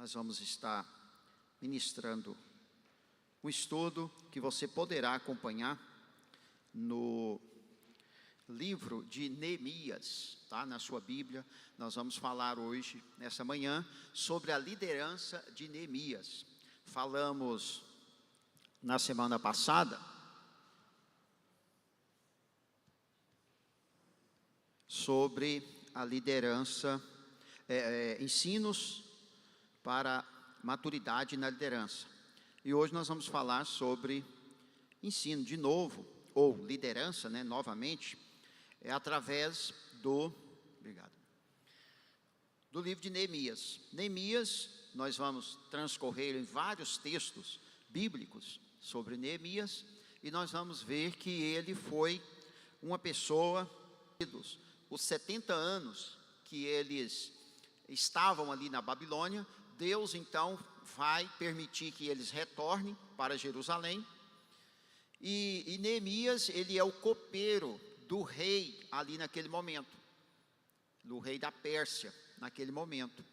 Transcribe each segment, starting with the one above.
nós vamos estar ministrando um estudo que você poderá acompanhar no livro de Neemias, tá? Na sua Bíblia. Nós vamos falar hoje, nessa manhã, sobre a liderança de Neemias. Falamos na semana passada sobre a liderança, ensinos para maturidade na liderança. E hoje nós vamos falar sobre ensino de novo, ou liderança, né, novamente, através do livro de Neemias. Neemias, nós vamos transcorrer em vários textos bíblicos sobre Neemias, e nós vamos ver que ele foi uma pessoa, os 70 anos que eles estavam ali na Babilônia, Deus então vai permitir que eles retornem para Jerusalém, e Neemias, ele é o copeiro do rei ali naquele momento, do rei da Pérsia, naquele momento,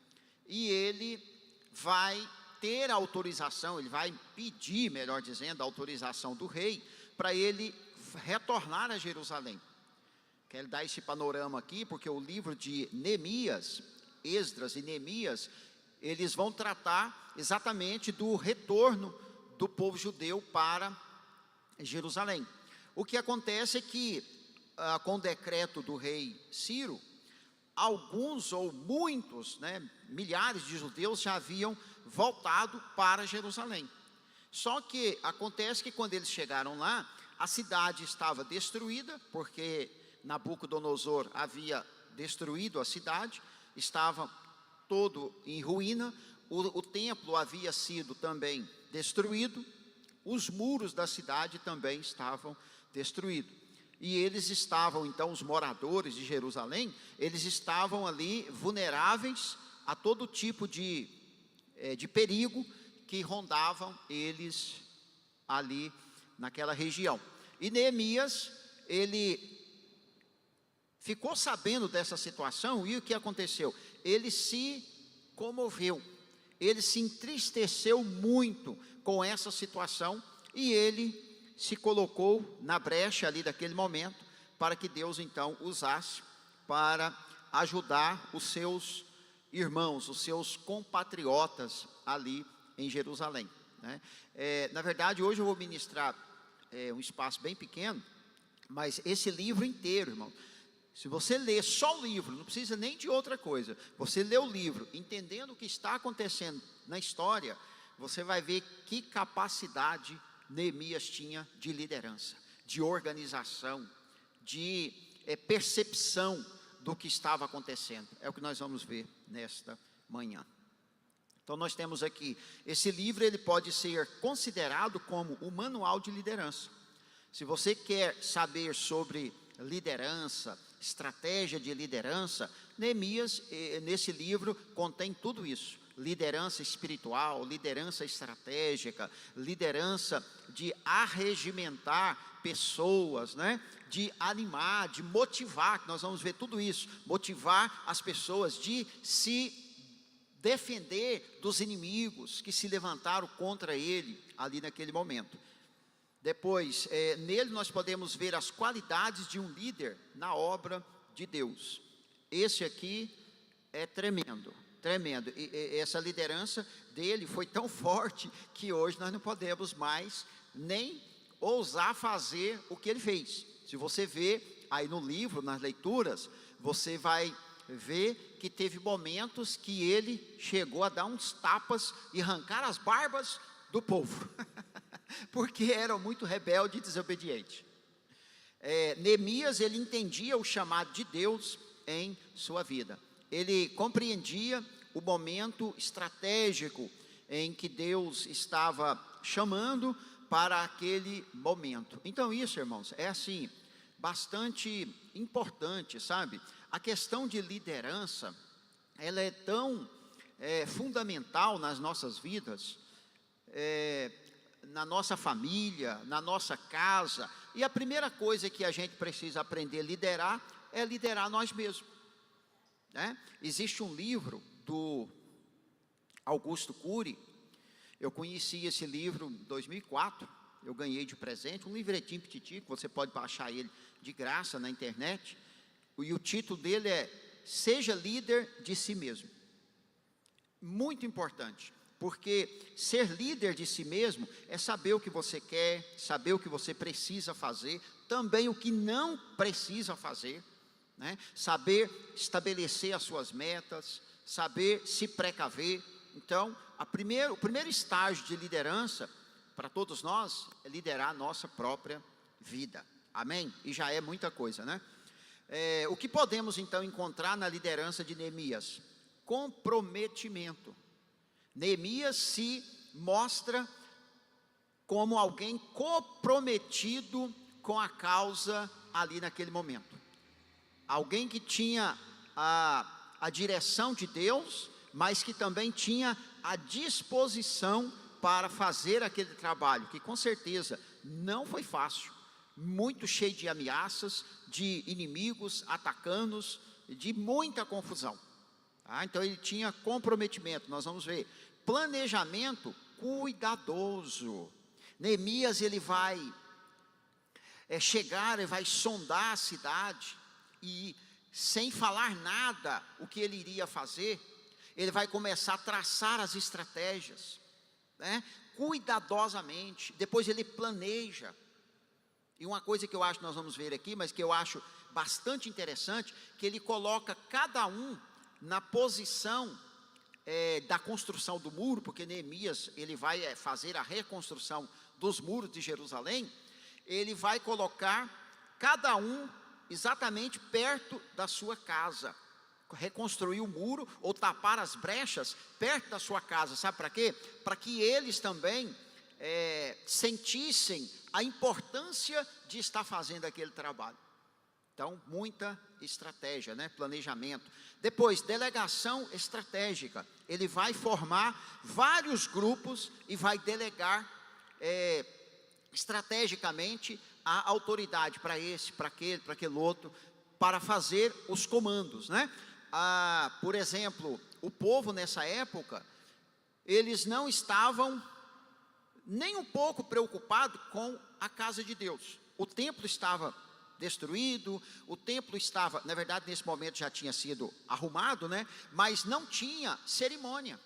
e ele vai ter a autorização, ele vai pedir, melhor dizendo, a autorização do rei, para ele retornar a Jerusalém. Quero dar esse panorama aqui, porque o livro de Neemias, Esdras e Neemias, eles vão tratar exatamente do retorno do povo judeu para Jerusalém. O que acontece é que, com o decreto do rei Ciro, alguns ou muitos, milhares de judeus já haviam voltado para Jerusalém. Só que acontece que quando eles chegaram lá, a cidade estava destruída, porque Nabucodonosor havia destruído a cidade, estava todo em ruína, o templo havia sido também destruído, os muros da cidade também estavam destruídos. E eles estavam, então, os moradores de Jerusalém, eles estavam ali vulneráveis a todo tipo de perigo que rondavam eles ali naquela região. E Neemias, ele ficou sabendo dessa situação, e o que aconteceu? Ele se comoveu, ele se entristeceu muito com essa situação, e ele se colocou na brecha ali daquele momento, para que Deus então usasse para ajudar os seus irmãos, os seus compatriotas ali em Jerusalém, né? Na verdade, hoje eu vou ministrar um espaço bem pequeno, mas esse livro inteiro, irmão, se você ler só o livro, não precisa nem de outra coisa, você lê o livro, entendendo o que está acontecendo na história, você vai ver que capacidade Neemias tinha de liderança, de organização, de percepção do que estava acontecendo. É o que nós vamos ver nesta manhã. Então nós temos aqui, esse livro ele pode ser considerado como um manual de liderança. Se você quer saber sobre liderança, estratégia de liderança, Neemias, nesse livro, contém tudo isso. Liderança espiritual, liderança estratégica, liderança de arregimentar pessoas, de animar, de motivar, que nós vamos ver tudo isso, motivar as pessoas, de se defender dos inimigos que se levantaram contra ele ali naquele momento. Depois, nele nós podemos ver as qualidades de um líder na obra de Deus. Esse aqui é tremendo, tremendo. E essa liderança dele foi tão forte que hoje nós não podemos mais nem ousar fazer o que ele fez. Se você vê aí no livro, nas leituras, você vai ver que teve momentos que ele chegou a dar uns tapas e arrancar as barbas do povo, porque eram muito rebelde e desobediente. Neemias, ele entendia o chamado de Deus em sua vida. Ele compreendia o momento estratégico em que Deus estava chamando para aquele momento. Então isso, irmãos, é assim, bastante importante, sabe? A questão de liderança, ela é tão fundamental nas nossas vidas, na nossa família, na nossa casa, e a primeira coisa que a gente precisa aprender a liderar, é liderar nós mesmos, né? Existe um livro do Augusto Cury. Eu conheci esse livro em 2004, eu ganhei de presente, um livretinho petitico, você pode baixar ele de graça na internet, e o título dele é Seja Líder de Si Mesmo. Muito importante, porque ser líder de si mesmo é saber o que você quer, saber o que você precisa fazer, também o que não precisa fazer, né? Saber estabelecer as suas metas, saber se precaver. Então, o primeiro estágio de liderança para todos nós é liderar a nossa própria vida, amém? E já é muita coisa, né? O que podemos então encontrar na liderança de Neemias? Comprometimento. Neemias se mostra como alguém comprometido com a causa ali naquele momento. Alguém que tinha a direção de Deus, mas que também tinha a disposição para fazer aquele trabalho, que com certeza não foi fácil, muito cheio de ameaças, de inimigos atacando-os, de muita confusão. Então ele tinha comprometimento, nós vamos ver, planejamento cuidadoso. Neemias ele vai chegar, ele vai sondar a cidade, e sem falar nada o que ele iria fazer, ele vai começar a traçar as estratégias, né? Cuidadosamente, depois ele planeja. E uma coisa que eu acho que nós vamos ver aqui, mas que eu acho bastante interessante, que ele coloca cada um na posição da construção do muro, porque Neemias ele vai fazer a reconstrução dos muros de Jerusalém. Ele vai colocar cada um exatamente perto da sua casa, reconstruir o muro ou tapar as brechas perto da sua casa, sabe para quê? Para que eles também sentissem a importância de estar fazendo aquele trabalho. Então, muita estratégia, né? Planejamento. Depois, delegação estratégica. Ele vai formar vários grupos e vai delegar estrategicamente a autoridade para esse, para aquele outro, para fazer os comandos, né? Por exemplo, o povo nessa época, eles não estavam nem um pouco preocupados com a casa de Deus. O templo estava destruído, o templo estava, na verdade nesse momento já tinha sido arrumado, né? Mas não tinha cerimônia,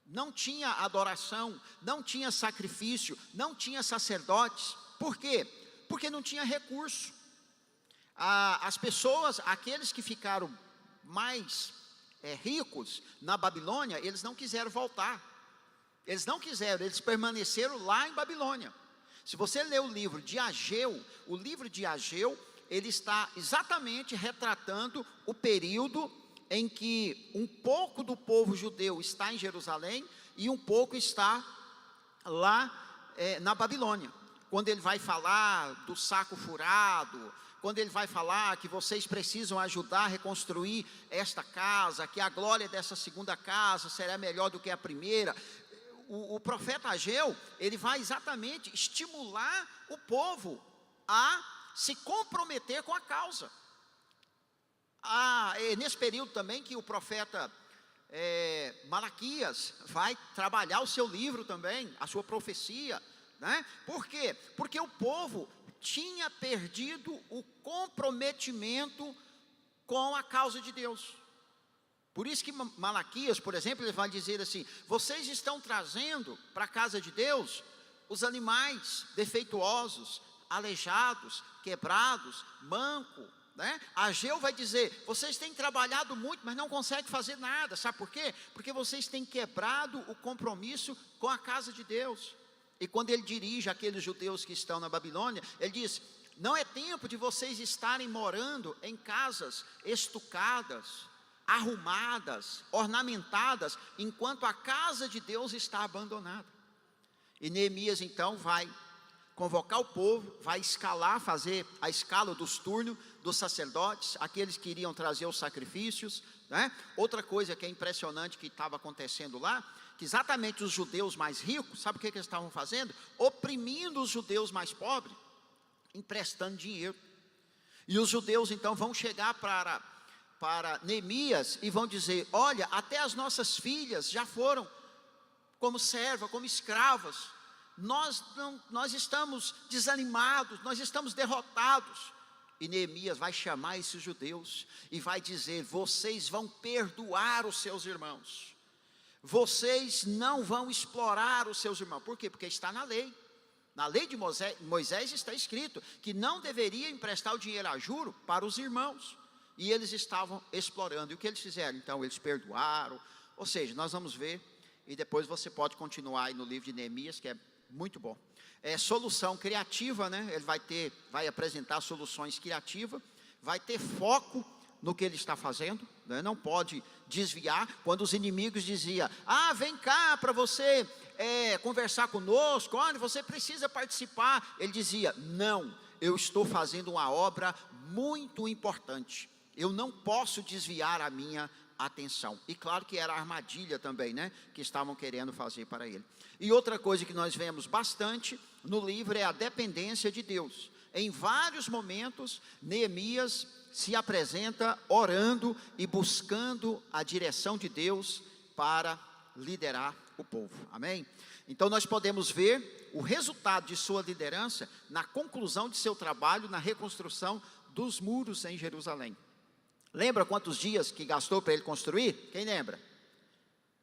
não tinha adoração, não tinha sacrifício, não tinha sacerdotes. Por quê? Porque não tinha recurso. As pessoas, aqueles que ficaram mais ricos na Babilônia, eles não quiseram voltar, eles não quiseram, eles permaneceram lá em Babilônia. Se você ler o livro de Ageu, ele está exatamente retratando o período em que um pouco do povo judeu está em Jerusalém e um pouco está lá na Babilônia. Quando ele vai falar do saco furado, quando ele vai falar que vocês precisam ajudar a reconstruir esta casa, que a glória dessa segunda casa será melhor do que a primeira, o profeta Ageu, ele vai exatamente estimular o povo a se comprometer com a causa. Nesse período também que o profeta Malaquias vai trabalhar o seu livro também, a sua profecia, né? Por quê? Porque o povo tinha perdido o comprometimento com a causa de Deus. Por isso que Malaquias, por exemplo, ele vai dizer assim: vocês estão trazendo para a casa de Deus os animais defeituosos, aleijados, quebrados, manco, né? Ageu vai dizer: vocês têm trabalhado muito, mas não conseguem fazer nada. Sabe por quê? Porque vocês têm quebrado o compromisso com a casa de Deus. E quando ele dirige aqueles judeus que estão na Babilônia, ele diz: não é tempo de vocês estarem morando em casas estucadas, arrumadas, ornamentadas, enquanto a casa de Deus está abandonada. E Neemias então vai convocar o povo, vai fazer a escala dos turnos dos sacerdotes, aqueles que iriam trazer os sacrifícios, né? Outra coisa que é impressionante que estava acontecendo lá, que exatamente os judeus mais ricos, sabe o que eles estavam fazendo? Oprimindo os judeus mais pobres, emprestando dinheiro. E os judeus então vão chegar para para Neemias e vão dizer: olha, até as nossas filhas já foram como serva, como escravas, nós estamos desanimados, nós estamos derrotados. E Neemias vai chamar esses judeus e vai dizer: vocês vão perdoar os seus irmãos, vocês não vão explorar os seus irmãos. Por quê? Porque está na lei. Na lei de Moisés está escrito que não deveria emprestar o dinheiro a juro para os irmãos, e eles estavam explorando. E o que eles fizeram? Então eles perdoaram. Ou seja, nós vamos ver, e depois você pode continuar aí no livro de Neemias, que é muito bom. É solução criativa, né? Ele vai apresentar soluções criativas, vai ter foco no que ele está fazendo, né? Não pode desviar. Quando os inimigos diziam: vem cá para você conversar conosco, olha, você precisa participar, ele dizia: não, eu estou fazendo uma obra muito importante, eu não posso desviar a minha atenção. E claro que era armadilha também, né, que estavam querendo fazer para ele. E outra coisa que nós vemos bastante no livro é a dependência de Deus. Em vários momentos, Neemias se apresenta orando e buscando a direção de Deus para liderar o povo, amém? Então nós podemos ver o resultado de sua liderança na conclusão de seu trabalho na reconstrução dos muros em Jerusalém. Lembra quantos dias que gastou para ele construir? Quem lembra?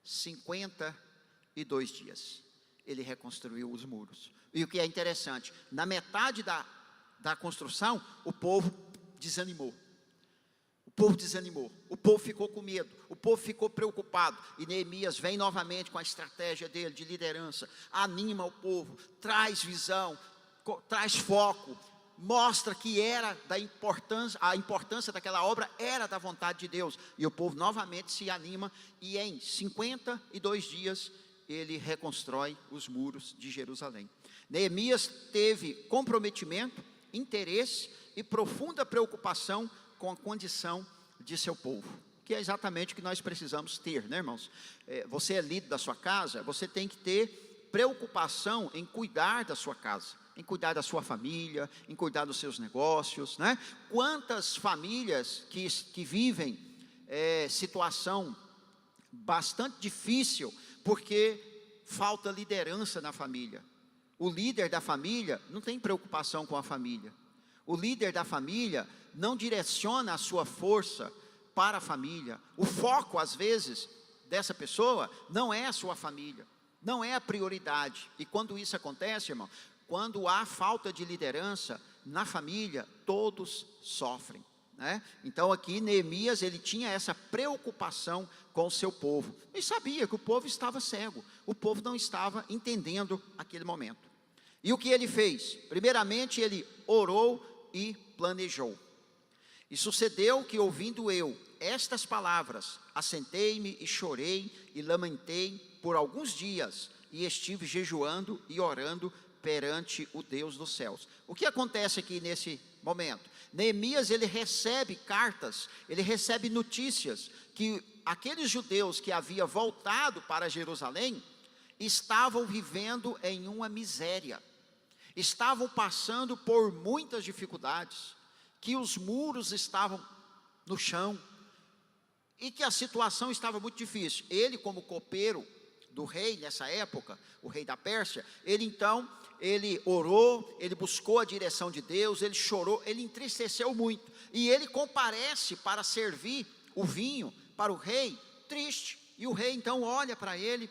52 dias. Ele reconstruiu os muros. E o que é interessante, na metade da construção, o povo desanimou. O povo ficou com medo, o povo ficou preocupado. E Neemias vem novamente com a estratégia dele de liderança, anima o povo, traz visão, traz foco, mostra que era a importância daquela obra era da vontade de Deus. E o povo novamente se anima, e em 52 dias ele reconstrói os muros de Jerusalém. Neemias teve comprometimento, interesse e profunda preocupação com a condição de seu povo, que é exatamente o que nós precisamos ter, né, irmãos? Você é líder da sua casa, você tem que ter preocupação em cuidar da sua casa, em cuidar da sua família, em cuidar dos seus negócios, né? Quantas famílias que vivem situação bastante difícil, porque falta liderança na família. O líder da família não tem preocupação com a família. O líder da família não direciona a sua força para a família. O foco, às vezes, dessa pessoa não é a sua família, não é a prioridade. E quando isso acontece, irmão, quando há falta de liderança na família, todos sofrem, né? Então aqui Neemias, ele tinha essa preocupação com o seu povo, e sabia que o povo estava cego, o povo não estava entendendo aquele momento. E o que ele fez? Primeiramente ele orou e planejou. E sucedeu que, ouvindo eu estas palavras, assentei-me e chorei e lamentei por alguns dias, e estive jejuando e orando perante o Deus dos céus. O que acontece aqui nesse momento? Neemias, ele recebe cartas, ele recebe notícias que aqueles judeus que haviam voltado para Jerusalém estavam vivendo em uma miséria, estavam passando por muitas dificuldades, que os muros estavam no chão, e que a situação estava muito difícil. Ele, como copeiro do rei nessa época, o rei da Pérsia, ele orou, ele buscou a direção de Deus, ele chorou, ele entristeceu muito, e ele comparece para servir o vinho para o rei, triste. E o rei então olha para ele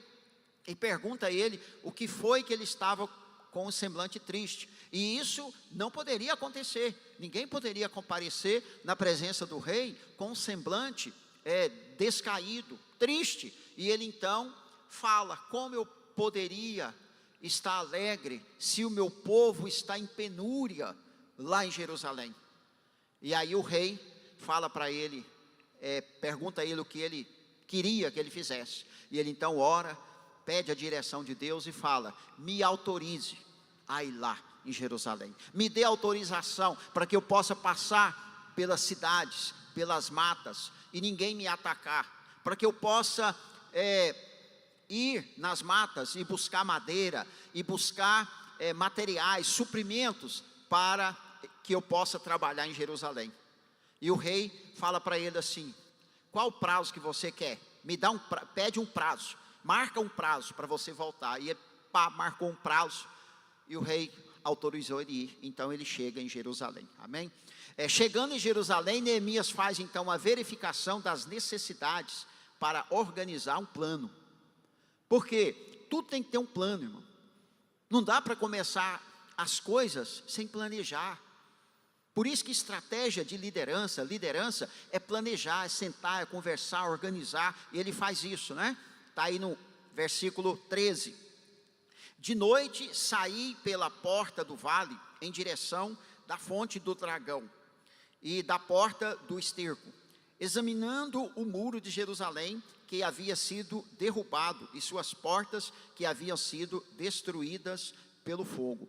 e pergunta a ele o que foi que ele estava com um semblante triste. E isso não poderia acontecer, ninguém poderia comparecer na presença do rei com um semblante descaído, triste. E ele então fala: como eu poderia estar alegre se o meu povo está em penúria lá em Jerusalém? E aí o rei fala para ele, pergunta a ele o que ele queria que ele fizesse. E ele então ora, pede a direção de Deus e fala: me autorize a ir lá em Jerusalém, me dê autorização para que eu possa passar pelas cidades, pelas matas, e ninguém me atacar, para que eu possa ir nas matas e buscar madeira, e buscar materiais, suprimentos, para que eu possa trabalhar em Jerusalém. E o rei fala para ele assim: qual o prazo que você quer? Me dá pede um prazo, marca um prazo para você voltar. E ele marcou um prazo, e o rei autorizou ele ir. Então ele chega em Jerusalém, amém? Chegando em Jerusalém, Neemias faz então a verificação das necessidades para organizar um plano. Porque tudo tem que ter um plano, irmão. Não dá para começar as coisas sem planejar. Por isso que estratégia de liderança é planejar, é sentar, é conversar, organizar. E ele faz isso, né? Está aí no versículo 13. De noite saí pela porta do vale em direção da fonte do dragão e da porta do esterco, examinando o muro de Jerusalém que havia sido derrubado e suas portas que haviam sido destruídas pelo fogo.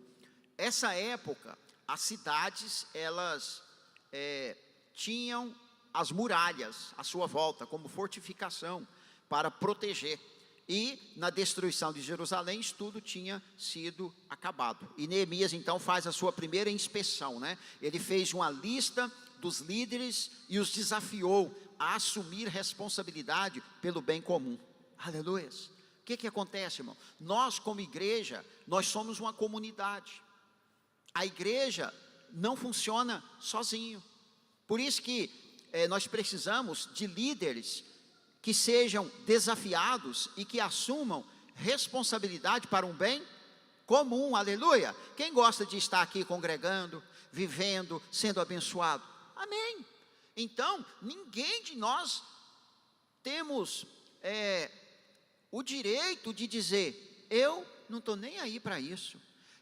Essa época, as cidades, elas tinham as muralhas à sua volta, como fortificação, para proteger. E na destruição de Jerusalém, isso tudo tinha sido acabado. E Neemias então faz a sua primeira inspeção, né? Ele fez uma lista dos líderes e os desafiou a assumir responsabilidade pelo bem comum. Aleluia. O que acontece, irmão? Nós como igreja, nós somos uma comunidade. A igreja não funciona sozinho. Por isso que nós precisamos de líderes que sejam desafiados e que assumam responsabilidade para um bem comum, aleluia. Quem gosta de estar aqui congregando, vivendo, sendo abençoado? Amém. Então, ninguém de nós temos o direito de dizer: eu não estou nem aí para isso,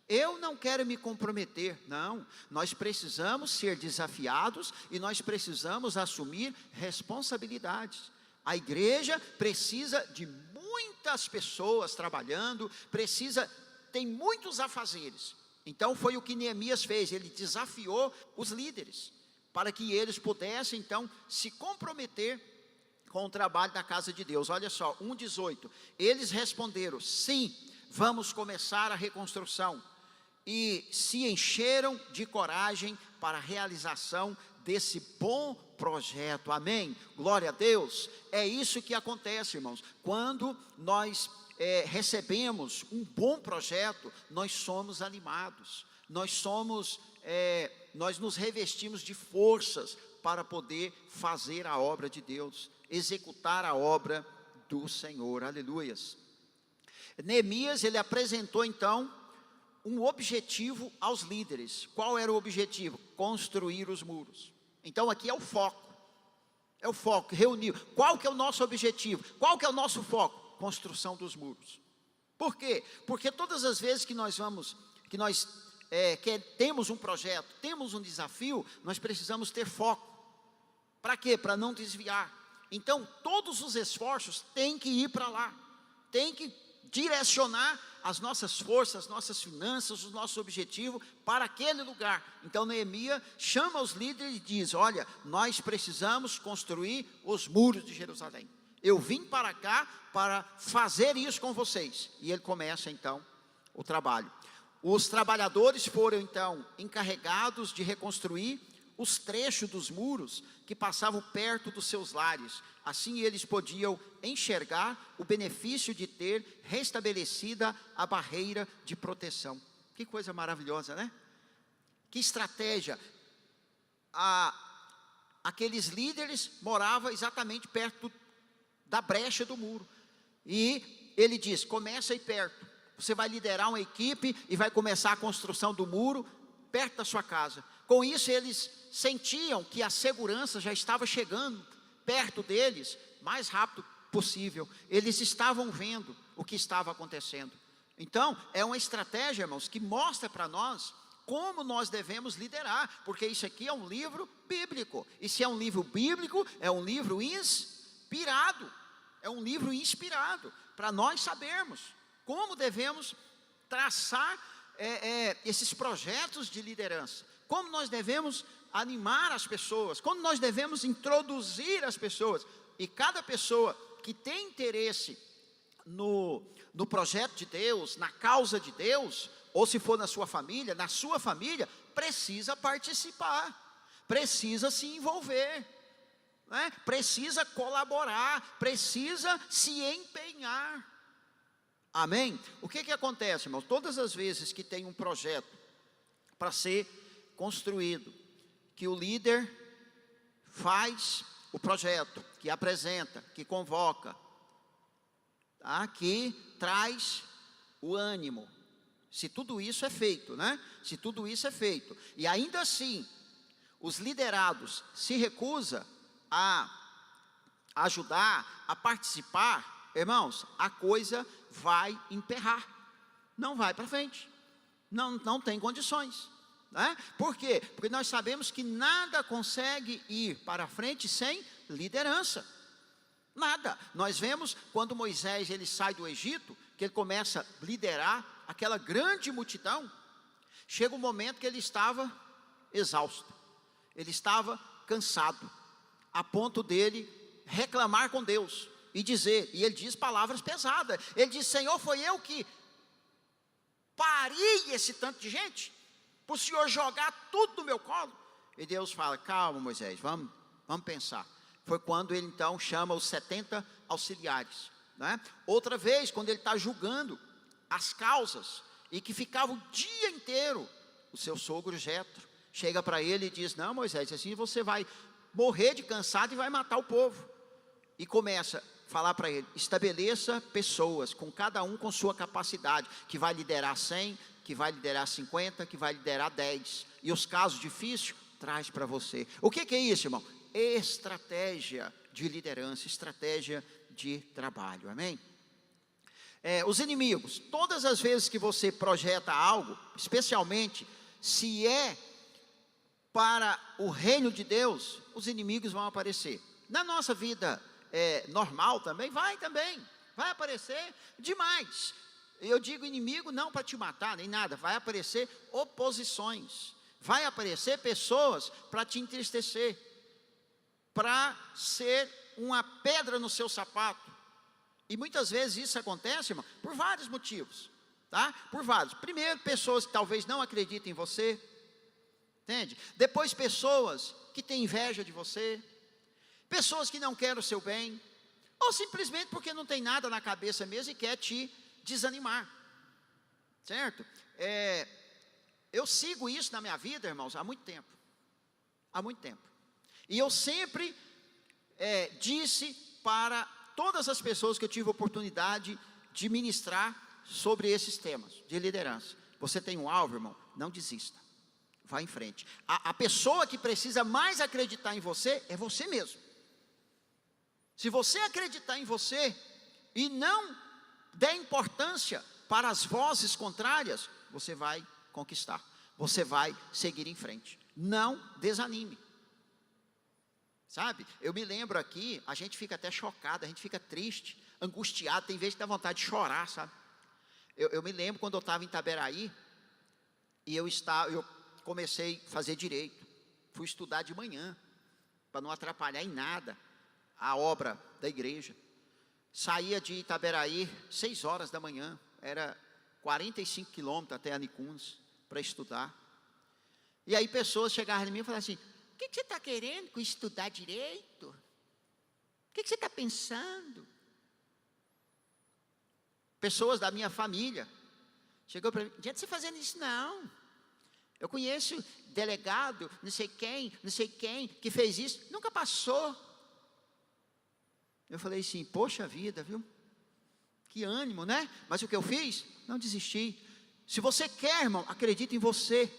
eu não quero me comprometer. Não, nós precisamos ser desafiados e nós precisamos assumir responsabilidades. A igreja precisa de muitas pessoas trabalhando, tem muitos afazeres. Então foi o que Neemias fez, ele desafiou os líderes, para que eles pudessem então se comprometer com o trabalho da casa de Deus. Olha só, 1:18, eles responderam: sim, vamos começar a reconstrução. E se encheram de coragem para a realização desse bom projeto, amém? Glória a Deus. É isso que acontece, irmãos, quando nós recebemos um bom projeto, nós somos animados, nós nos revestimos de forças para poder fazer a obra de Deus, executar a obra do Senhor, aleluias. Neemias, ele apresentou então um objetivo aos líderes. Qual era o objetivo? Construir os muros. Então aqui é o foco, reunir. Qual que é o nosso objetivo? Qual que é o nosso foco? Construção dos muros. Por quê? Porque todas as vezes que nós temos um projeto, temos um desafio, nós precisamos ter foco. Para quê? Para não desviar. Então todos os esforços têm que ir para lá, tem que direcionar as nossas forças, as nossas finanças, os nossos objetivos para aquele lugar. Então Neemias chama os líderes e diz: olha, nós precisamos construir os muros de Jerusalém. Eu vim para cá para fazer isso com vocês. E ele começa então o trabalho. Os trabalhadores foram então encarregados de reconstruir os trechos dos muros que passavam perto dos seus lares. Assim eles podiam enxergar o benefício de ter restabelecida a barreira de proteção. Que coisa maravilhosa, né? Que estratégia. Aqueles líderes moravam exatamente perto da brecha do muro. E ele diz: começa aí perto. Você vai liderar uma equipe e vai começar a construção do muro perto da sua casa. Com isso eles sentiam que a segurança já estava chegando perto deles, mais rápido possível. Eles estavam vendo o que estava acontecendo. Então, é uma estratégia, irmãos, que mostra para nós como nós devemos liderar, porque isso aqui é um livro bíblico. E se é um livro bíblico, é um livro inspirado. É um livro inspirado para nós sabermos como devemos traçar esses projetos de liderança, como nós devemos animar as pessoas, como nós devemos introduzir as pessoas. E cada pessoa que tem interesse no projeto de Deus, na causa de Deus, ou se for na sua família, precisa participar, precisa se envolver, né? Precisa colaborar, precisa se empenhar. Amém? O que acontece, irmãos? Todas as vezes que tem um projeto para ser construído, que o líder faz o projeto, que apresenta, que convoca, tá? Que traz o ânimo, se tudo isso é feito, né? Se tudo isso é feito, e ainda assim, os liderados se recusam a ajudar, a participar, irmãos, a coisa vai emperrar, não vai para frente, não tem condições, né? Por quê? Porque nós sabemos que nada consegue ir para frente sem liderança, nada. Nós vemos quando Moisés ele sai do Egito, que ele começa a liderar aquela grande multidão, chega um momento que ele estava exausto, ele estava cansado, a ponto dele reclamar com Deus e dizer, e ele diz palavras pesadas, ele diz: Senhor, foi eu que pari esse tanto de gente, para o Senhor jogar tudo no meu colo? E Deus fala: calma, Moisés, vamos pensar. Foi quando ele então chama os 70 auxiliares, né? Outra vez, quando ele está julgando as causas, e que ficava o dia inteiro, o seu sogro Jetro chega para ele e diz: não, Moisés, assim você vai morrer de cansado e vai matar o povo. E começa a falar para ele: estabeleça pessoas, com cada um com sua capacidade, que vai liderar 100, que vai liderar 50, que vai liderar 10, e os casos difíceis, traz para você. O que é isso, irmão? Estratégia de liderança, estratégia de trabalho, amém? Os inimigos, todas as vezes que você projeta algo, especialmente se é para o reino de Deus, os inimigos vão aparecer. Na nossa vida normal também vai aparecer demais. Eu digo inimigo não para te matar, nem nada, vai aparecer oposições, vai aparecer pessoas para te entristecer, para ser uma pedra no seu sapato. E muitas vezes isso acontece, irmão, por vários motivos, tá? Por vários. Primeiro, pessoas que talvez não acreditem em você, entende? Depois, pessoas que têm inveja de você, pessoas que não querem o seu bem, ou simplesmente porque não tem nada na cabeça mesmo e quer te desanimar, certo? Eu sigo isso na minha vida, irmãos, há muito tempo, e eu sempre disse para todas as pessoas que eu tive oportunidade de ministrar sobre esses temas de liderança: você tem um alvo, irmão, não desista, vá em frente. A pessoa que precisa mais acreditar em você é você mesmo. Se você acreditar em você e não der importância para as vozes contrárias, você vai conquistar, você vai seguir em frente, não desanime. Sabe, eu me lembro aqui, a gente fica até chocado, a gente fica triste, angustiado, tem vezes que dá vontade de chorar, sabe? Eu me lembro quando eu estava em Itaberaí, e eu comecei a fazer direito, fui estudar de manhã, para não atrapalhar em nada a obra da igreja. Saía de Itaberaí 6 horas da manhã, era 45 quilômetros até Anicuns, para estudar. E aí pessoas chegavam em mim e falavam assim: o que você está querendo com estudar direito? O que você está pensando? Pessoas da minha família chegou para mim: não adianta você fazendo isso não. Eu conheço delegado, não sei quem, que fez isso, nunca passou. Eu falei assim: poxa vida, viu? Que ânimo, né? Mas o que eu fiz? Não desisti. Se você quer, irmão, acredita em você.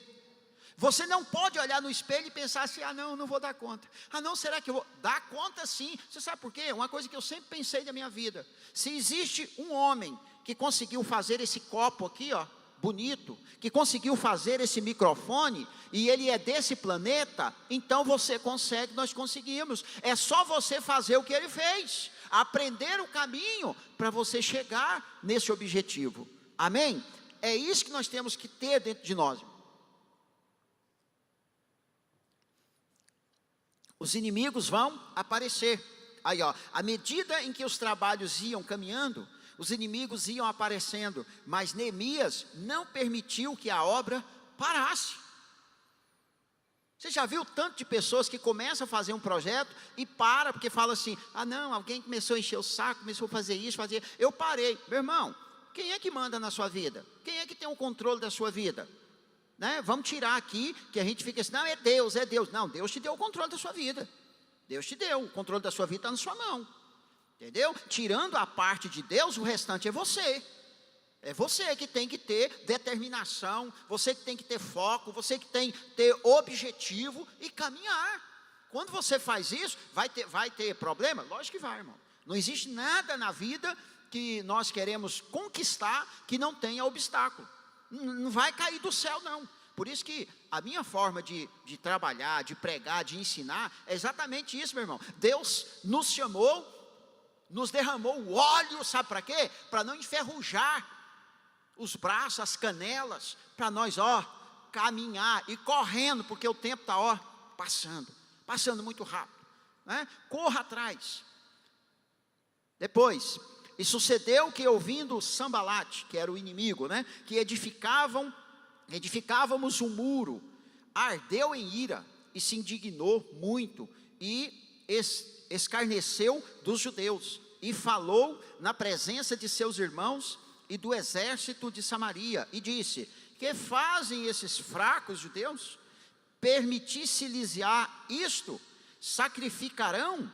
Você não pode olhar no espelho e pensar assim: ah não, não vou dar conta. Ah não, será que eu vou? Dar conta sim. Você sabe por quê? Uma coisa que eu sempre pensei na minha vida: se existe um homem que conseguiu fazer esse copo aqui, ó, bonito, que conseguiu fazer esse microfone, e ele é desse planeta, então você consegue, nós conseguimos. É só você fazer o que ele fez, aprender o caminho para você chegar nesse objetivo. Amém? É isso que nós temos que ter dentro de nós. Os inimigos vão aparecer. Aí, ó, à medida em que os trabalhos iam caminhando, os inimigos iam aparecendo, mas Neemias não permitiu que a obra parasse. Você já viu tanto de pessoas que começam a fazer um projeto e para, porque fala assim, ah não, alguém começou a encher o saco, começou a fazer isso, eu parei. Meu irmão, quem é que manda na sua vida? Quem é que tem o controle da sua vida? Né? Vamos tirar aqui, que a gente fica assim, não, é Deus, é Deus. Não, Deus te deu o controle da sua vida. Deus te deu, o controle da sua vida está na sua mão. Entendeu? Tirando a parte de Deus, o restante é você. É você que tem que ter determinação, você que tem que ter foco, você que tem que ter objetivo e caminhar. Quando você faz isso, vai ter problema? Lógico que vai, irmão. Não existe nada na vida que nós queremos conquistar que não tenha obstáculo. Não vai cair do céu, não. Por isso que a minha forma de trabalhar, de pregar, de ensinar, é exatamente isso, meu irmão. Deus nos chamou, nos derramou o óleo, sabe para quê? Para não enferrujar os braços, as canelas, para nós, caminhar e correndo, porque o tempo está, passando muito rápido, né? Corra atrás. Depois, e sucedeu que ouvindo Sambalate, que era o inimigo, né? Que edificávamos um muro, ardeu em ira e se indignou muito e escarneceu dos judeus e falou na presença de seus irmãos e do exército de Samaria, e disse, que fazem esses fracos judeus? Permitisse-lhes-á isto? Sacrificarão?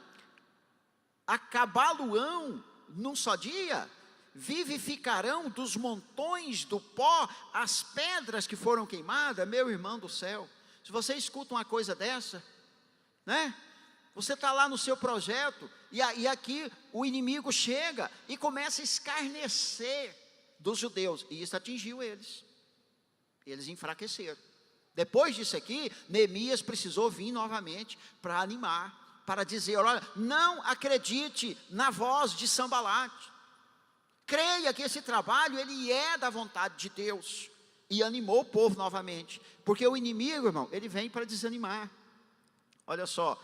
Acabá-lo-ão num só dia? Vivificarão dos montões do pó as pedras que foram queimadas? Meu irmão do céu, se você escuta uma coisa dessa, né? Você está lá no seu projeto, e aqui o inimigo chega e começa a escarnecer dos judeus, e isso atingiu eles. Eles enfraqueceram. Depois disso aqui, Neemias precisou vir novamente para animar, para dizer, olha, não acredite na voz de Sambalate. Creia que esse trabalho, ele é da vontade de Deus. E animou o povo novamente. Porque o inimigo, irmão, ele vem para desanimar. Olha só,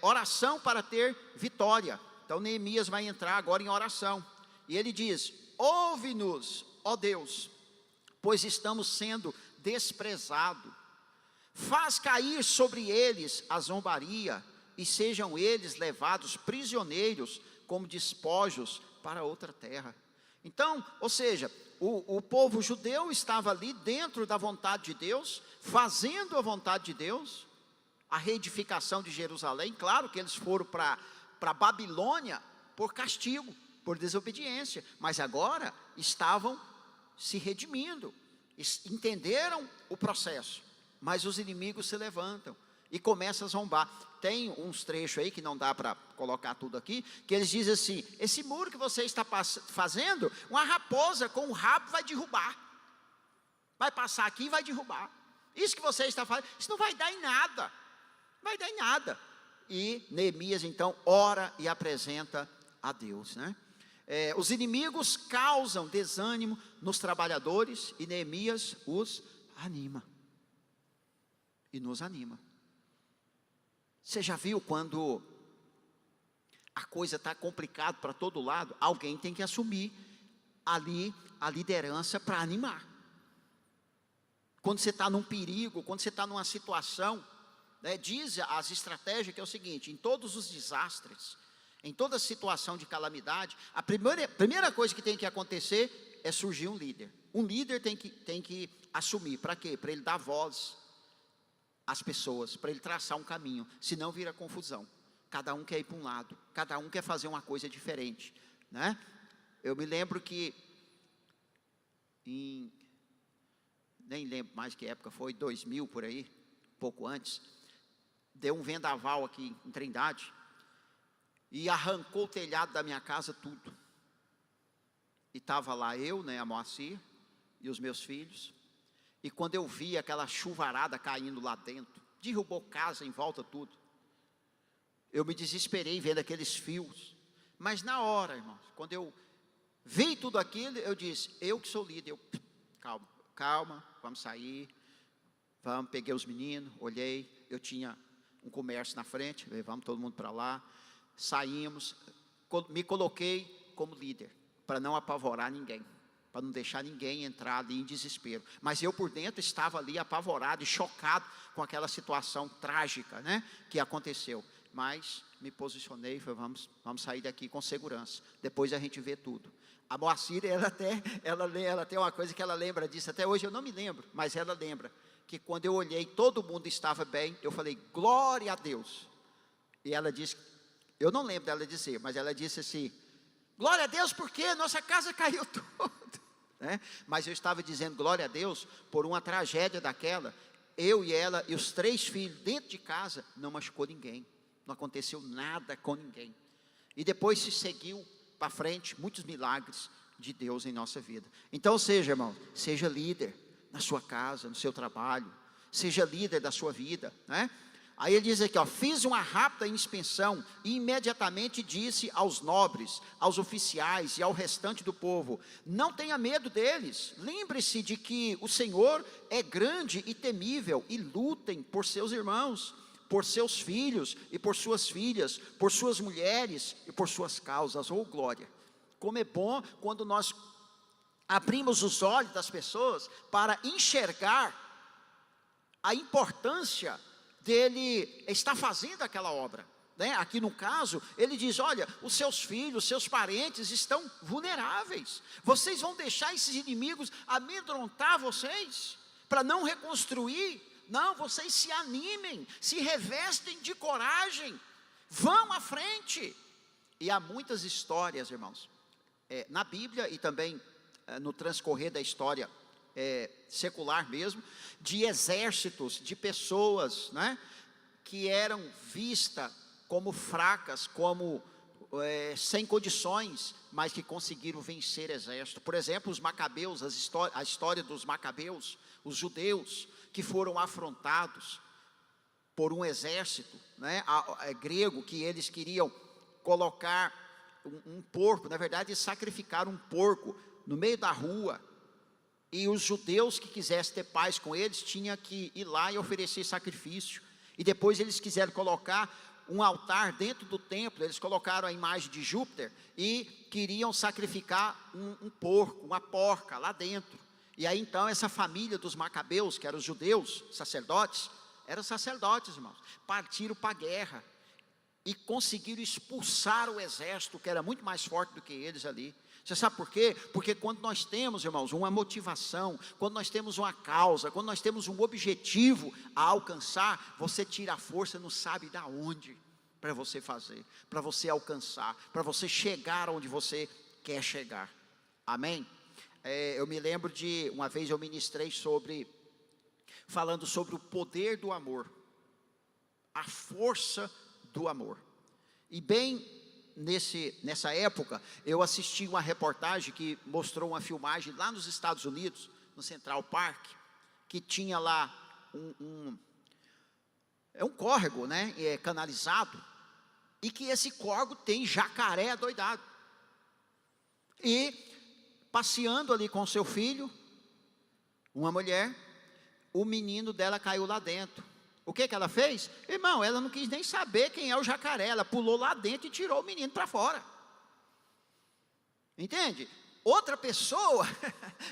oração para ter vitória. Então Neemias vai entrar agora em oração. E ele diz, ouve-nos, ó Deus, pois estamos sendo desprezados. Faz cair sobre eles a zombaria, e sejam eles levados prisioneiros como despojos para outra terra. Então, ou seja, o povo judeu estava ali dentro da vontade de Deus, fazendo a vontade de Deus, a reedificação de Jerusalém. Claro que eles foram para Babilônia por castigo, por desobediência, mas agora estavam se redimindo, entenderam o processo, mas os inimigos se levantam e começam a zombar. Tem uns trechos aí que não dá para colocar tudo aqui, que eles dizem assim, esse muro que você está fazendo, uma raposa com um rabo vai derrubar, vai passar aqui e vai derrubar, isso que você está fazendo, isso não vai dar em nada, não vai dar em nada. E Neemias então ora e apresenta a Deus, né? Os inimigos causam desânimo nos trabalhadores, e Neemias os anima, e nos anima. Você já viu quando a coisa está complicada para todo lado, alguém tem que assumir ali a liderança para animar. Quando você está num perigo, quando você está numa situação, né, diz as estratégias que é o seguinte, em todos os desastres, em toda situação de calamidade, a primeira coisa que tem que acontecer é surgir um líder. Um líder tem que assumir, para quê? Para ele dar voz às pessoas, para ele traçar um caminho, senão vira confusão. Cada um quer ir para um lado, cada um quer fazer uma coisa diferente, né? Eu me lembro que, nem lembro mais que época foi, 2000 por aí, pouco antes, deu um vendaval aqui em Trindade, e arrancou o telhado da minha casa tudo, e estava lá eu, né, a Moacir, e os meus filhos, e quando eu vi aquela chuvarada caindo lá dentro, derrubou casa em volta tudo, eu me desesperei vendo aqueles fios, mas na hora, irmãos, quando eu vi tudo aquilo, eu disse, eu que sou líder, calma, vamos sair, peguei os meninos, olhei, eu tinha um comércio na frente, levamos todo mundo para lá, saímos, me coloquei como líder, para não apavorar ninguém, para não deixar ninguém entrar ali em desespero. Mas eu por dentro estava ali apavorado e chocado com aquela situação trágica, né, que aconteceu. Mas me posicionei e falei, vamos sair daqui com segurança, depois a gente vê tudo. A Moacir, ela tem uma coisa que ela lembra disso, até hoje eu não me lembro, mas ela lembra, que quando eu olhei, todo mundo estava bem, eu falei, glória a Deus. E ela disse, eu não lembro dela dizer, mas ela disse assim, glória a Deus porque nossa casa caiu toda, né? Mas eu estava dizendo glória a Deus por uma tragédia daquela, eu e ela e os 3 filhos dentro de casa, não machucou ninguém, não aconteceu nada com ninguém. E depois se seguiu para frente, muitos milagres de Deus em nossa vida. Então, irmão, seja líder na sua casa, no seu trabalho, seja líder da sua vida, né? Aí ele diz aqui, ó, fiz uma rápida inspeção e imediatamente disse aos nobres, aos oficiais e ao restante do povo, não tenha medo deles, lembre-se de que o Senhor é grande e temível, e lutem por seus irmãos, por seus filhos e por suas filhas, por suas mulheres e por suas causas. Oh glória, como é bom quando nós abrimos os olhos das pessoas para enxergar a importância dele estar fazendo aquela obra, né? Aqui no caso, ele diz, olha, os seus filhos, seus parentes estão vulneráveis, vocês vão deixar esses inimigos amedrontar vocês, para não reconstruir? Não, vocês se animem, se revestem de coragem, vão à frente. E há muitas histórias, irmãos, na Bíblia e também no transcorrer da história secular mesmo, de exércitos, de pessoas, né, que eram vistas como fracas, como sem condições, mas que conseguiram vencer exército. Por exemplo, os macabeus, a história dos macabeus, os judeus que foram afrontados por um exército, né, grego, que eles queriam colocar um porco, na verdade sacrificaram um porco no meio da rua, e os judeus que quisessem ter paz com eles, tinham que ir lá e oferecer sacrifício, e depois eles quiseram colocar um altar dentro do templo, eles colocaram a imagem de Júpiter, e queriam sacrificar um porco, uma porca lá dentro. E aí então essa família dos macabeus, que eram os judeus, sacerdotes, eram sacerdotes, irmãos, partiram para a guerra, e conseguiram expulsar o exército, que era muito mais forte do que eles ali. Você sabe por quê? Porque quando nós temos, irmãos, uma motivação, quando nós temos uma causa, quando nós temos um objetivo a alcançar, você tira a força, não sabe de onde, para você fazer, para você alcançar, para você chegar onde você quer chegar. Amém? Eu me lembro de, uma vez eu ministrei falando sobre o poder do amor, a força do amor. E bem nessa época, eu assisti uma reportagem que mostrou uma filmagem lá nos Estados Unidos, no Central Park, que tinha lá um córrego, né, canalizado, e que esse córrego tem jacaré adoidado. E passeando ali com seu filho, uma mulher, o menino dela caiu lá dentro. O que ela fez? Irmão, ela não quis nem saber quem é o jacaré, ela pulou lá dentro e tirou o menino para fora. Entende? Outra pessoa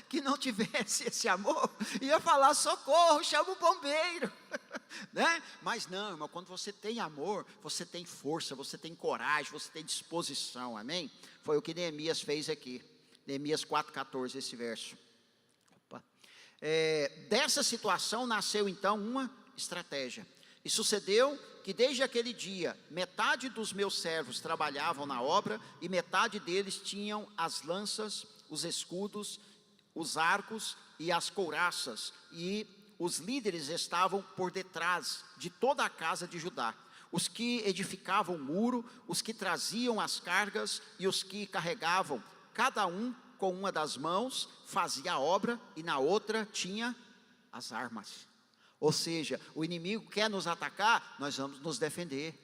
que não tivesse esse amor, ia falar, socorro, chama o bombeiro. Né? Mas não, irmão, quando você tem amor, você tem força, você tem coragem, você tem disposição, amém? Foi o que Neemias fez aqui, Neemias 4,14, esse verso. Dessa situação nasceu então uma estratégia. E sucedeu que desde aquele dia, metade dos meus servos trabalhavam na obra, e metade deles tinham as lanças, os escudos, os arcos e as couraças, e os líderes estavam por detrás de toda a casa de Judá, os que edificavam o muro, os que traziam as cargas e os que carregavam, cada um com uma das mãos fazia a obra, e na outra tinha as armas. Ou seja, o inimigo quer nos atacar, nós vamos nos defender,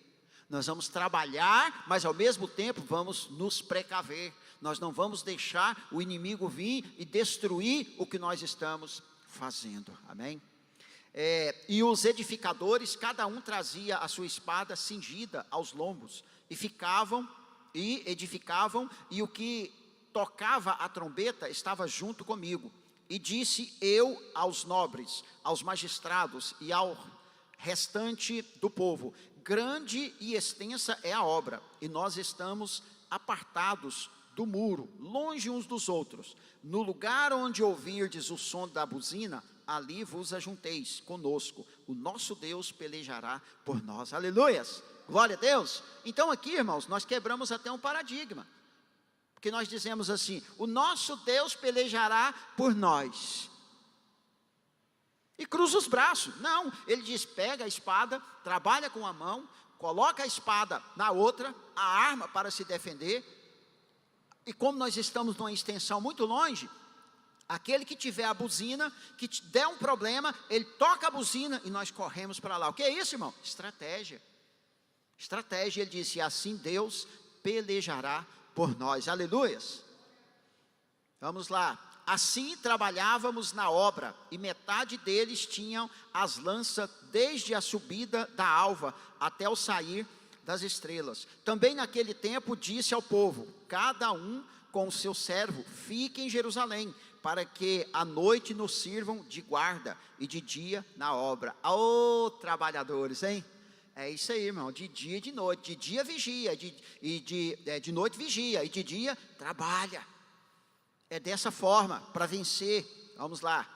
nós vamos trabalhar, mas ao mesmo tempo vamos nos precaver, nós não vamos deixar o inimigo vir e destruir o que nós estamos fazendo, amém? E os edificadores, cada um trazia a sua espada cingida aos lombos, e edificavam, e o que tocava a trombeta estava junto comigo. E disse eu aos nobres, aos magistrados e ao restante do povo: grande e extensa é a obra, e nós estamos apartados do muro, longe uns dos outros. No lugar onde ouvirdes o som da buzina, ali vos ajunteis conosco. O nosso Deus pelejará por nós. Aleluias! Glória a Deus! Então aqui, irmãos, nós quebramos até um paradigma. Porque nós dizemos assim: o nosso Deus pelejará por nós. E cruza os braços. Não, ele diz: pega a espada, trabalha com a mão, coloca a espada na outra, a arma para se defender. E como nós estamos numa extensão muito longe, aquele que tiver a buzina, que der um problema, ele toca a buzina e nós corremos para lá. O que é isso, irmão? Estratégia. Estratégia, ele disse: assim Deus pelejará por nós. Aleluias. Vamos lá. Assim trabalhávamos na obra, e metade deles tinham as lanças desde a subida da alva até o sair das estrelas. Também naquele tempo disse ao povo: cada um com o seu servo fique em Jerusalém, para que à noite nos sirvam de guarda e de dia na obra. Ô trabalhadores, hein? É isso aí, irmão, de dia e de noite. De dia vigia, de noite vigia, e de dia trabalha. É dessa forma, para vencer. Vamos lá.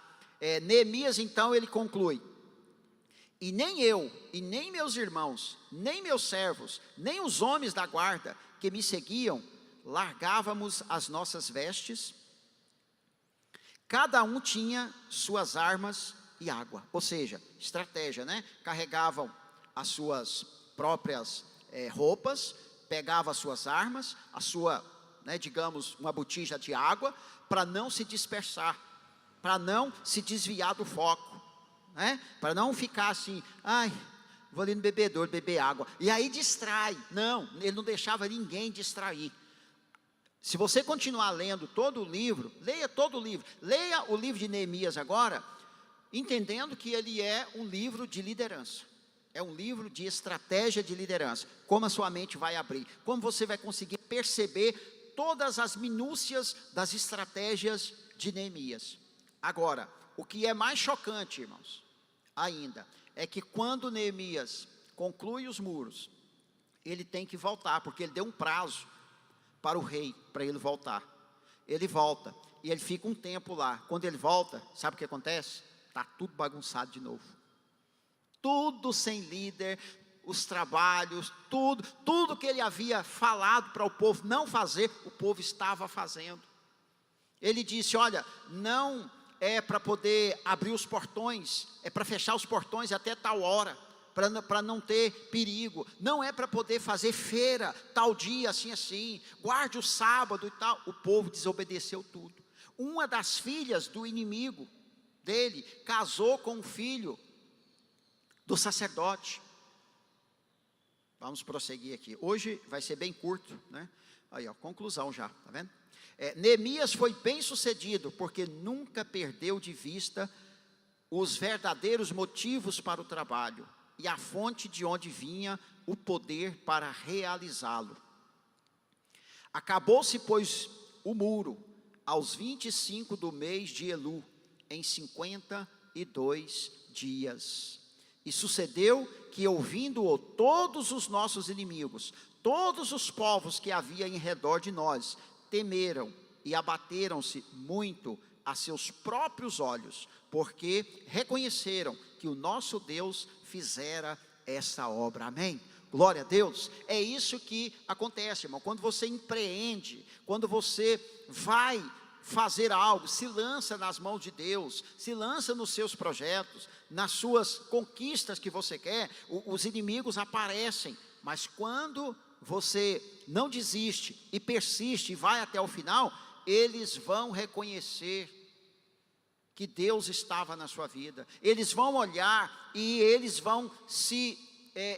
Neemias então ele conclui: e nem eu, e nem meus irmãos, nem meus servos, nem os homens da guarda que me seguiam, largávamos as nossas vestes. Cada um tinha suas armas e água. Ou seja, estratégia, né? Carregavam as suas próprias roupas, pegava as suas armas, a sua, digamos, uma botija de água, para não se dispersar, para não se desviar do foco, para não ficar assim: ai, vou ali no bebedouro beber água, e aí distrai. Não, ele não deixava ninguém distrair. Se você continuar lendo todo o livro, leia todo o livro, leia o livro de Neemias agora, entendendo que ele é um livro de liderança. É um livro de estratégia de liderança. Como a sua mente vai abrir, como você vai conseguir perceber todas as minúcias das estratégias de Neemias. Agora, o que é mais chocante, irmãos, ainda, é que quando Neemias conclui os muros, ele tem que voltar, porque ele deu um prazo para o rei, para ele voltar. Ele volta, e ele fica um tempo lá. Quando ele volta, sabe o que acontece? Está tudo bagunçado de novo. Tudo sem líder, os trabalhos, tudo que ele havia falado para o povo não fazer, o povo estava fazendo. Ele disse: olha, não é para poder abrir os portões, é para fechar os portões até tal hora, para não ter perigo. Não é para poder fazer feira, tal dia, assim, guarde o sábado e tal. O povo desobedeceu tudo. Uma das filhas do inimigo dele casou com um filho do sacerdote. Vamos prosseguir aqui. Hoje vai ser bem curto, né? Aí, ó, conclusão já, tá vendo? Neemias foi bem sucedido, porque nunca perdeu de vista os verdadeiros motivos para o trabalho e a fonte de onde vinha o poder para realizá-lo. Acabou-se, pois, o muro aos 25 do mês de Elu, em 52 dias. E sucedeu que, ouvindo-o todos os nossos inimigos, todos os povos que havia em redor de nós, temeram e abateram-se muito a seus próprios olhos, porque reconheceram que o nosso Deus fizera essa obra. Amém? Glória a Deus. É isso que acontece, irmão. Quando você empreende, quando você vai fazer algo, se lança nas mãos de Deus, se lança nos seus projetos, nas suas conquistas que você quer, os inimigos aparecem. Mas quando você não desiste e persiste e vai até o final, eles vão reconhecer que Deus estava na sua vida. Eles vão olhar e eles vão se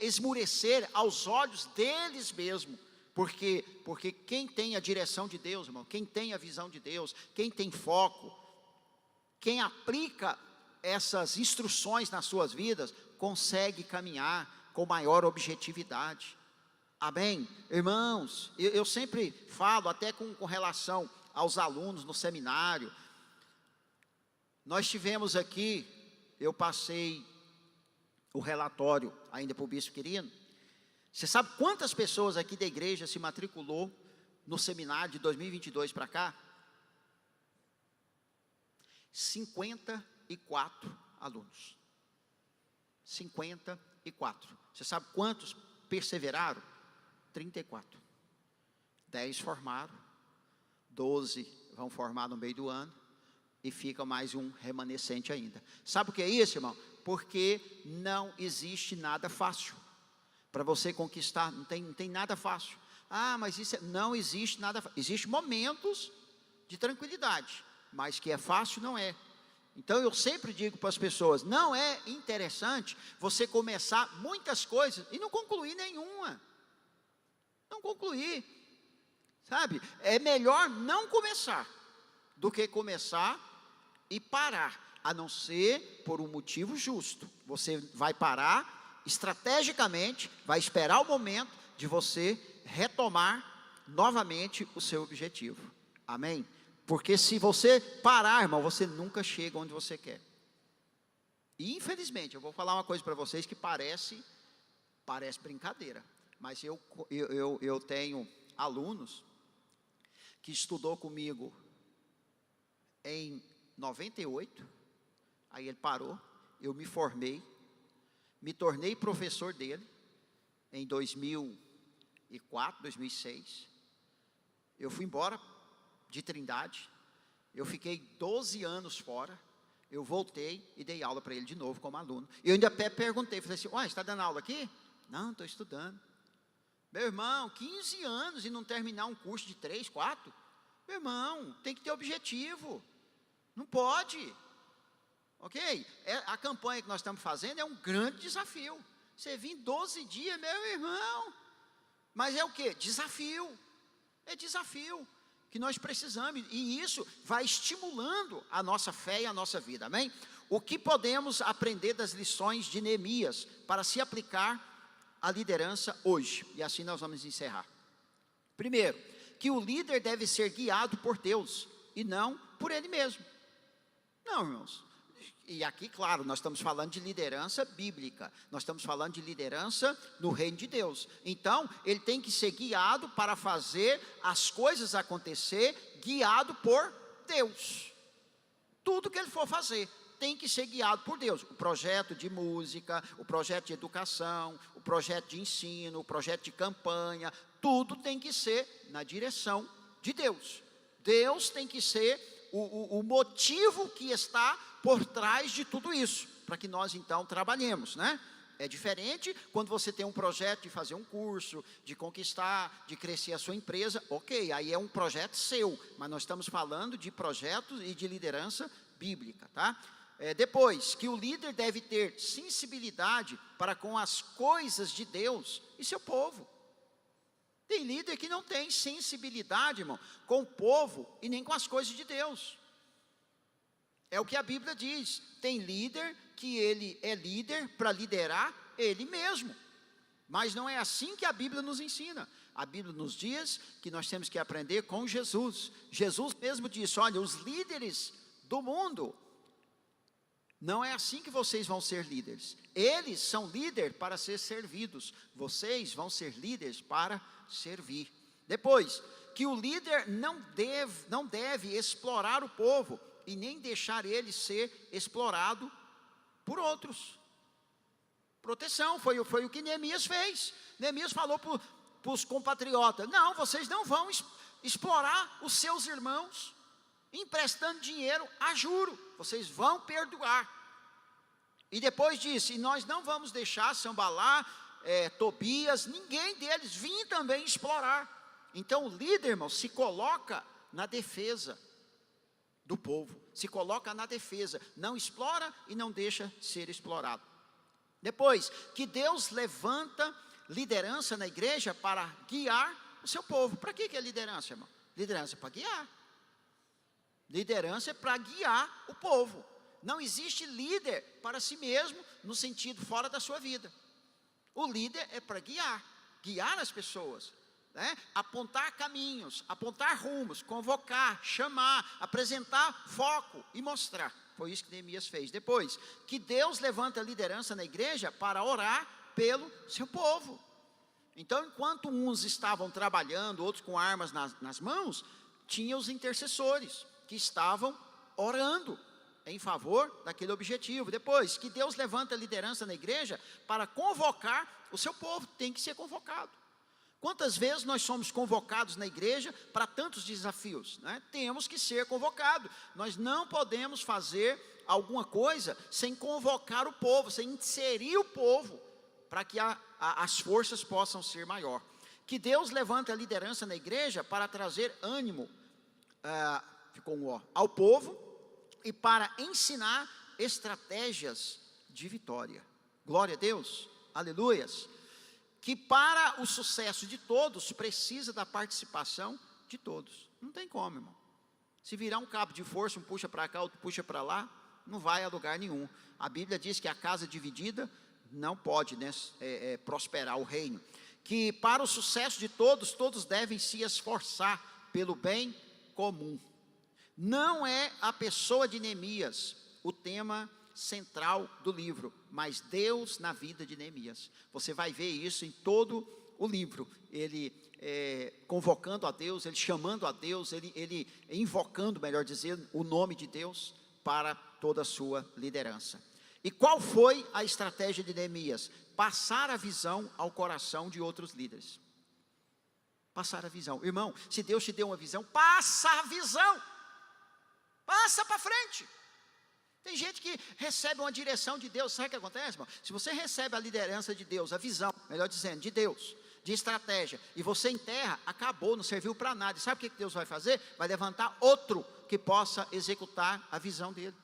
esmurecer aos olhos deles mesmos. Porque quem tem a direção de Deus, irmão, quem tem a visão de Deus, quem tem foco, quem aplica essas instruções nas suas vidas, consegue caminhar com maior objetividade. Amém? Irmãos, eu sempre falo, até com relação aos alunos no seminário. Nós tivemos aqui, eu passei o relatório ainda para o bispo Quirino. Você sabe quantas pessoas aqui da igreja se matriculou no seminário de 2022 para cá? 54 alunos. 54. Você sabe quantos perseveraram? 34. 10 formaram, 12 vão formar no meio do ano, e fica mais um remanescente ainda. Sabe o que é isso, irmão? Porque não existe nada fácil. Para você conquistar, não tem nada fácil. Ah, mas não existe nada fácil. Existem momentos de tranquilidade, mas que é fácil, não é. Então eu sempre digo para as pessoas, não é interessante você começar muitas coisas e não concluir nenhuma. Não concluir. Sabe? É melhor não começar do que começar e parar, a não ser por um motivo justo. Você vai parar estrategicamente, vai esperar o momento de você retomar novamente o seu objetivo. Amém? Porque se você parar, irmão, você nunca chega onde você quer. E infelizmente, eu vou falar uma coisa para vocês que parece brincadeira, mas eu tenho alunos que estudou comigo em 98, aí ele parou, eu me formei, me tornei professor dele em 2004, 2006, eu fui embora de Trindade, eu fiquei 12 anos fora, eu voltei e dei aula para ele de novo como aluno. Eu ainda perguntei, falei assim, você está dando aula aqui? Não, estou estudando. Meu irmão, 15 anos e não terminar um curso de 3, 4? Meu irmão, tem que ter objetivo. Não pode. Ok? A campanha que nós estamos fazendo é um grande desafio. Você vir 12 dias, meu irmão. Mas é o quê? Desafio. É desafio que nós precisamos. E isso vai estimulando a nossa fé e a nossa vida. Amém? O que podemos aprender das lições de Neemias para se aplicar à liderança hoje? E assim nós vamos encerrar. Primeiro, que o líder deve ser guiado por Deus e não por ele mesmo. Não, irmãos. E aqui, claro, nós estamos falando de liderança bíblica. Nós estamos falando de liderança no reino de Deus. Então, ele tem que ser guiado para fazer as coisas acontecer, guiado por Deus. Tudo que ele for fazer tem que ser guiado por Deus. O projeto de música, o projeto de educação, o projeto de ensino, o projeto de campanha, tudo tem que ser na direção de Deus. Deus tem que ser o motivo que está por trás de tudo isso, para que nós então trabalhemos, né? É diferente quando você tem um projeto de fazer um curso, de conquistar, de crescer a sua empresa, ok, aí é um projeto seu, mas nós estamos falando de projetos e de liderança bíblica, tá? Depois, que o líder deve ter sensibilidade para com as coisas de Deus e seu povo. Tem líder que não tem sensibilidade, irmão, com o povo e nem com as coisas de Deus. É o que a Bíblia diz. Tem líder que ele é líder para liderar ele mesmo. Mas não é assim que a Bíblia nos ensina. A Bíblia nos diz que nós temos que aprender com Jesus. Jesus mesmo disse, olha, os líderes do mundo, não é assim que vocês vão ser líderes. Eles são líderes para ser servidos. Vocês vão ser líderes para servir. Depois, que o líder não deve explorar o povo e nem deixar ele ser explorado por outros. Proteção, foi o que Neemias fez. Neemias falou para os compatriotas, não, vocês não vão explorar os seus irmãos, emprestando dinheiro a juro, vocês vão perdoar. E depois disse, e nós não vamos deixar Sanbalá, Tobias, ninguém deles vir também explorar. Então o líder, irmão, se coloca na defesa do povo, se coloca na defesa, não explora e não deixa ser explorado. Depois, que Deus levanta liderança na igreja para guiar o seu povo. Para que é liderança, irmão? Liderança é para guiar. Liderança é para guiar o povo. Não existe líder para si mesmo, no sentido fora da sua vida. O líder é para guiar as pessoas. né? Apontar caminhos, apontar rumos, convocar, chamar, apresentar foco e mostrar. Foi isso que Neemias fez. Depois, que Deus levanta a liderança na igreja para orar pelo seu povo. Então, enquanto uns estavam trabalhando, outros com armas nas mãos, tinha os intercessores que estavam orando em favor daquele objetivo. Depois, que Deus levanta a liderança na igreja para convocar o seu povo. Tem que ser convocado. Quantas vezes nós somos convocados na igreja para tantos desafios, né? Temos que ser convocados. Nós não podemos fazer alguma coisa sem convocar o povo, sem inserir o povo, para que as forças possam ser maior. Que Deus levanta a liderança na igreja para trazer ânimo ao povo e para ensinar estratégias de vitória. Glória a Deus, aleluias. Que para o sucesso de todos, precisa da participação de todos. Não tem como, irmão. Se virar um cabo de força, um puxa para cá, outro puxa para lá, não vai a lugar nenhum. A Bíblia diz que a casa dividida não pode, né, prosperar o reino. Que para o sucesso de todos, todos devem se esforçar pelo bem comum. Não é a pessoa de Neemias o tema central do livro, mas Deus na vida de Neemias. Você vai ver isso em todo o livro. Ele convocando a Deus, ele chamando a Deus, ele invocando, melhor dizendo, o nome de Deus para toda a sua liderança. E qual foi a estratégia de Neemias? Passar a visão ao coração de outros líderes. Passar a visão. Irmão, se Deus te deu uma visão, passa a visão. Passa para frente. Tem gente que recebe uma direção de Deus. Sabe o que acontece, irmão? Se você recebe a liderança de Deus, a visão, melhor dizendo, de Deus, de estratégia, e você enterra, acabou, não serviu para nada. E sabe o que Deus vai fazer? Vai levantar outro que possa executar a visão dele.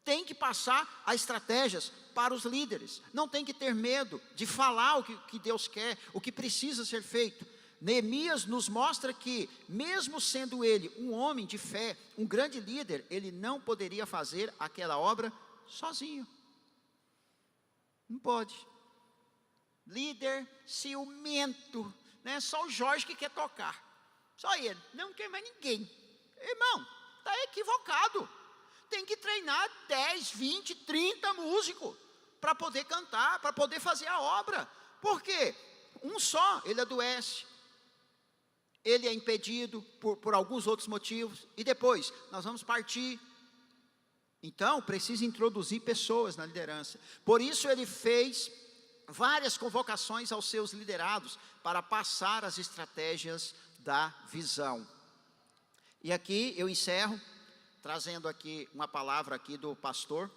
Tem que passar as estratégias para os líderes. Não tem que ter medo de falar o que Deus quer, o que precisa ser feito. Neemias nos mostra que, mesmo sendo ele um homem de fé, um grande líder, ele não poderia fazer aquela obra sozinho. Não pode. Líder ciumento, né? Só o Jorge que quer tocar. Só ele, não quer mais ninguém. Irmão, está equivocado. Tem que treinar 10, 20, 30 músicos para poder cantar, para poder fazer a obra. Por quê? Um só, ele adoece. Ele é impedido por alguns outros motivos. E depois, nós vamos partir. Então, precisa introduzir pessoas na liderança. Por isso, ele fez várias convocações aos seus liderados para passar as estratégias da visão. E aqui eu encerro, trazendo aqui uma palavra aqui do pastor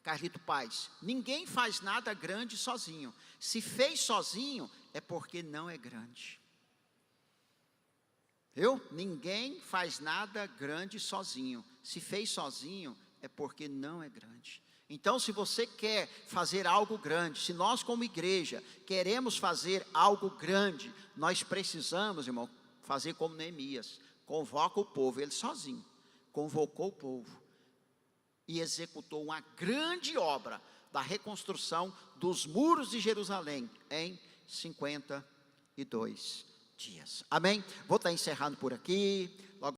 Carlito Paz. Ninguém faz nada grande sozinho. Se fez sozinho, é porque não é grande. Viu? Ninguém faz nada grande sozinho. Se fez sozinho, é porque não é grande. Então, se você quer fazer algo grande, se nós como igreja queremos fazer algo grande, nós precisamos, irmão, fazer como Neemias. Convoca o povo, ele sozinho, convocou o povo e executou uma grande obra da reconstrução dos muros de Jerusalém em 52 dias. Amém? Vou estar encerrando por aqui. Logo